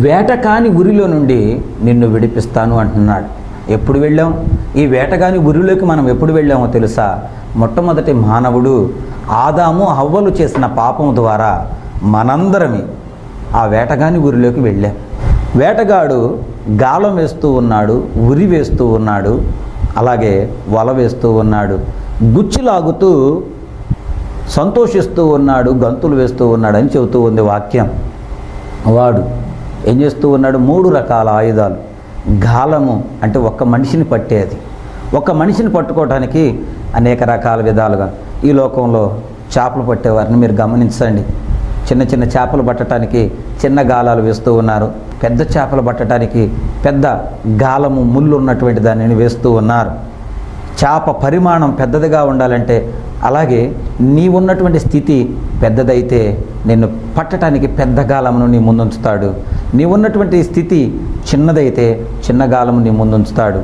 వేటకాని ఉరిలో నుండి నిన్ను విడిపిస్తాను అంటున్నాడు. ఎప్పుడు వెళ్ళాం? ఈ వేటగాని ఉరిలోకి మనం ఎప్పుడు వెళ్ళామో తెలుసా? మొట్టమొదటి మానవుడు ఆదాము హవ్వలు చేసిన పాపం ద్వారా మనందరమి ఆ వేటగాని ఉరిలోకి వెళ్ళాం. వేటగాడు గాలం వేస్తూ ఉన్నాడు, ఉరి వేస్తూ ఉన్నాడు, అలాగే వల వేస్తూ ఉన్నాడు, గుచ్చిలాగుతూ సంతోషిస్తూ ఉన్నాడు, గంతులు వేస్తూ ఉన్నాడు అని చెబుతూ ఉంది వాక్యం. వాడు ఏం చేస్తూ ఉన్నాడు? 3 రకాల ఆయుధాలు. గాలము అంటే ఒక్క మనిషిని పట్టేది. ఒక మనిషిని పట్టుకోవడానికి అనేక రకాల విధాలుగా ఈ లోకంలో చేపలు పట్టేవారిని మీరు గమనించండి. చిన్న చిన్న చేపలు పట్టడానికి చిన్న గాలాలు వేస్తూ ఉన్నారు. పెద్ద చేపలు పట్టడానికి పెద్ద గాలము ముళ్ళు ఉన్నటువంటి దానిని వేస్తూ ఉన్నారు. చేప పరిమాణం పెద్దదిగా ఉండాలంటే, అలాగే నీవున్నటువంటి స్థితి పెద్దదైతే నిన్ను పట్టడానికి పెద్ద గాలమును నీ ముందుంచుతాడు. నీవున్నటువంటి స్థితి చిన్నదైతే చిన్న గాలము నీ ముందుంచుతాడు.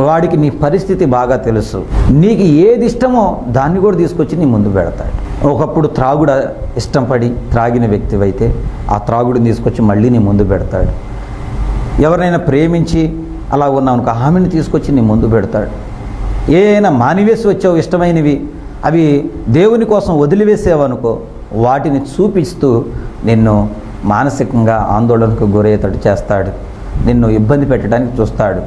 వాడికి నీ పరిస్థితి బాగా తెలుసు. నీకు ఏది ఇష్టమో దాన్ని కూడా తీసుకొచ్చి నీ ముందు పెడతాడు. ఒకప్పుడు త్రాగుడు ఇష్టం పడి త్రాగిన వ్యక్తివైతే ఆ త్రాగుడిని తీసుకొచ్చి మళ్ళీ నీ ముందు పెడతాడు. ఎవరైనా ప్రేమించి అలా ఉన్నావు, ఆమెను తీసుకొచ్చి నీ ముందు పెడతాడు. ఏమైనా మానివేసి వచ్చావు ఇష్టమైనవి, అవి దేవుని కోసం వదిలివేసేవనుకో, వాటిని చూపిస్తూ నిన్ను మానసికంగా ఆందోళనకు గురయ్యేటట్టు చేస్తాడు. నిన్ను ఇబ్బంది పెట్టడానికి చూస్తాడు.